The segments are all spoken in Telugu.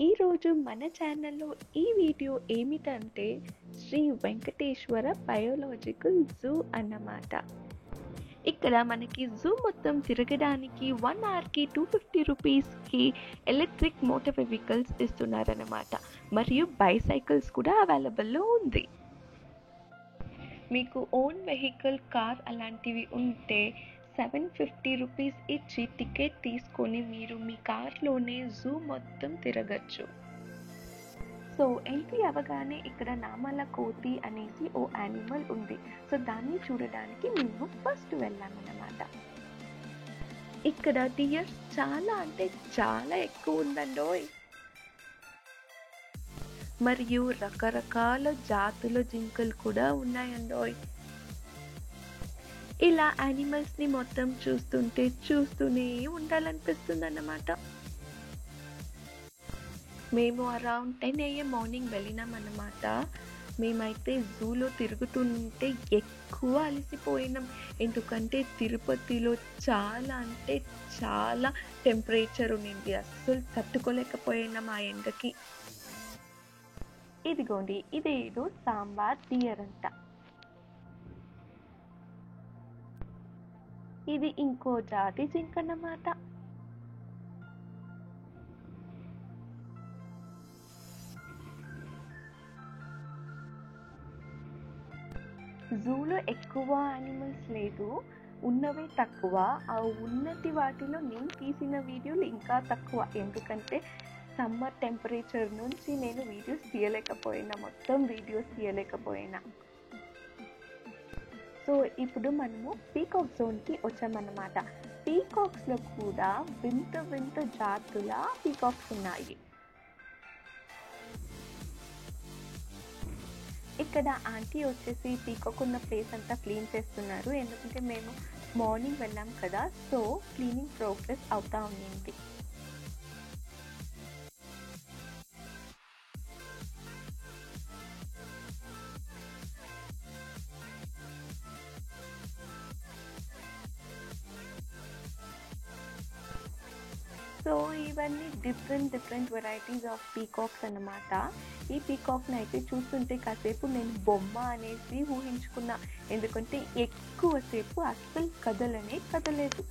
ఈరోజు మన ఛానల్లో ఈ వీడియో ఏమిటంటే శ్రీ వెంకటేశ్వర బయోలాజికల్ జూ అన్నమాట. ఇక్కడ మనకి జూ మొత్తం తిరగడానికి 1 అవర్కి 250 రూపీస్కి ఎలక్ట్రిక్ మోటార్ వెహికల్స్ ఇస్తున్నారన్నమాట. మరియు బైసైకిల్స్ కూడా అవైలబుల్లో ఉంది. మీకు ఓన్ వెహికల్ కార్ అలాంటివి ఉంటే 750 రూపీస్ ఇచ్చి టికెట్ తీసుకొని మీరు మీ కార్లోనే జూ మొత్తం తిరగచ్చు. సో ఎంట్రీ అవ్వగానే ఇక్కడ నామాల కోతి అనేసి ఓ యానిమల్ ఉంది. సో దాన్ని చూడడానికి మేము ఫస్ట్ వెళ్ళామన్నమాట. ఇక్కడ డియర్స్ చాలా అంటే చాలా ఎక్కువ ఉందండోయ్. మరియు రకరకాల జాతుల జింకలు కూడా ఉన్నాయండోయ్. ఇలా యానిమల్స్ని మొత్తం చూస్తుంటే చూస్తూనే ఉండాలనిపిస్తుంది అన్నమాట. మేము అరౌండ్ 10 AM మార్నింగ్ వెళ్ళినామన్నమాట. మేమైతే జూలో తిరుగుతుంటే ఎక్కువ అలసిపోయినాం. ఎందుకంటే తిరుపతిలో చాలా అంటే చాలా టెంపరేచర్ ఉండింది. అస్సలు తట్టుకోలేకపోయినాం ఆ ఎండకి. ఇదిగోండి, ఇదేదో సాంబార్ డియర్ అంట. ఇది ఇంకో జాతి జింక అన్నమాట. జూలో ఎక్కువ యానిమల్స్ లేదు, ఉన్నవే తక్కువ. ఆ ఉన్నటి వాటిలో నేను తీసిన వీడియోలు ఇంకా తక్కువ. ఎందుకంటే సమ్మర్ టెంపరేచర్ నుంచి నేను వీడియోస్ తీయలేకపోయినా, మొత్తం వీడియోస్ తీయలేకపోయినా. సో ఇప్పుడు మనము పీకాక్ జోన్కి వచ్చామన్నమాట. పీకాక్స్లో కూడా వింత వింత జాతుల పీకాక్స్ ఉన్నాయి. ఇక్కడ ఆంటీ వచ్చేసి పీకాక్ ఉన్న ప్లేస్ అంతా క్లీన్ చేస్తున్నారు. ఎందుకంటే మేము మార్నింగ్ వెళ్ళాం కదా, సో క్లీనింగ్ ప్రోగ్రెస్ అవుతా ఉంది. సో ఇవన్నీ డిఫరెంట్ వెరైటీస్ ఆఫ్ పీకాక్స్ అన్నమాట. ఈ పీకాక్ని అయితే చూస్తుంటే కాసేపు నేను బొమ్మ అనేసి ఊహించుకున్నా. ఎందుకంటే ఎక్కువసేపు అస్సలు కదలేదు.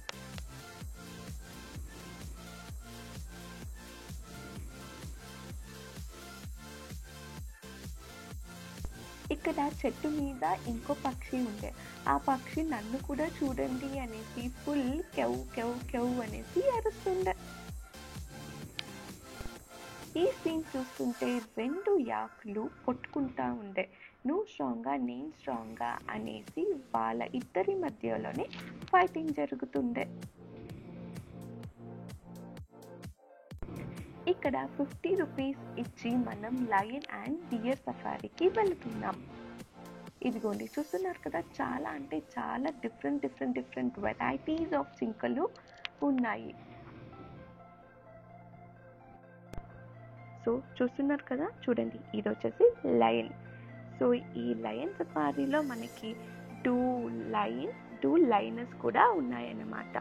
ఇక్కడ చెట్టు మీద ఇంకో పక్షి ఉండే. ఆ పక్షి నన్ను కూడా చూడండి అనేసి ఫుల్ కెవ్ కెవ్ కెవ్ అనేసి అరుస్తుండే. ఈ సీన్ చూస్తుంటే 2 యాకులు కొట్టుకుంటా ఉండే. నువ్వు స్ట్రాంగ్గా నేను స్ట్రాంగ్గా అనేసి వాళ్ళ ఇద్దరి మధ్యలోనే ఫైటింగ్ జరుగుతుండే. ఇక్కడ 50 రూపీస్ ఇచ్చి మనం లయన్ అండ్ డియర్ సఫారీకి వెళుతున్నాం. ఇదిగోండి, చూస్తున్నారు కదా, చాలా అంటే చాలా డిఫరెంట్ వెరైటీస్ ఆఫ్ జింకలు ఉన్నాయి. సో చూస్తున్నారు కదా, చూడండి, ఇది వచ్చేసి లయన్. సో ఈ లయన్ సఫారీలో మనకి 2 లయనర్స్ కూడా ఉన్నాయన్నమాట.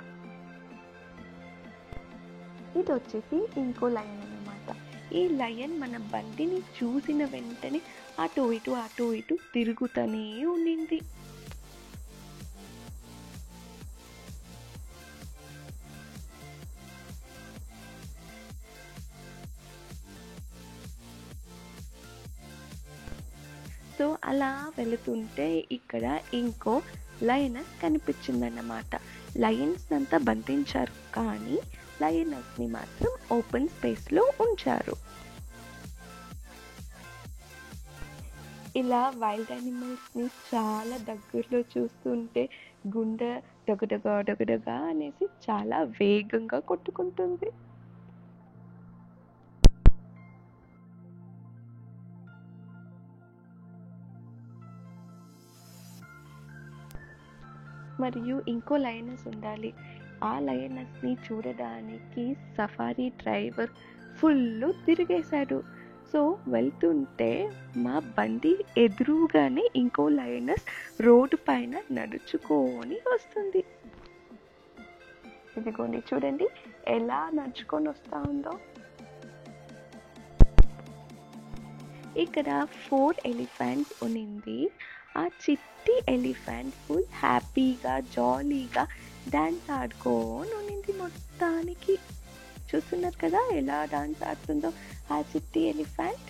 ఇది వచ్చేసి ఇంకో లయన్ అన్నమాట. ఈ లయన్ మన బండిని చూసిన వెంటనే అటు ఇటు తిరుగుతూనే ఉండింది. సో అలా వెళుతుంటే ఇక్కడ ఇంకో లయనస్ కనిపించిందన్నమాట. లయన్స్ అంతా బంధించారు, కానీ లయనస్ని మాత్రం ఓపెన్ స్పేస్లో ఉంచారు. ఇలా వైల్డ్ యానిమల్స్ని చాలా దగ్గరలో చూస్తుంటే గుండె డగడగా అనేసి చాలా వేగంగా కొట్టుకుంటుంది. మరియు ఇంకో లయనస్ ఉండాలి. ఆ లయనస్ని చూడడానికి సఫారీ డ్రైవర్ ఫుల్ తిరిగేశాడు. సో వెళ్తుంటే మా బండి ఎదురుగానే ఇంకో లయనస్ రోడ్డు పైన నడుచుకొని వస్తుంది. ఇదిగోండి, చూడండి ఎలా నడుచుకొని వస్తూ ఉందో. ఇక్కడ 4 ఎలిఫెంట్స్ ఉన్నింది. ఆ చిట్టి ఎలిఫెంట్ ఫుల్ హ్యాపీగా జాలీగా డ్యాన్స్ ఆడుకొని ఉన్నింది మొత్తానికి. చూస్తున్నారు కదా ఎలా డాన్స్ ఆడుతుందో ఆ చిట్టి elephant.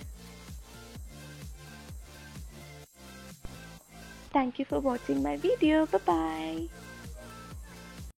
Thank you for watching my video. Bye.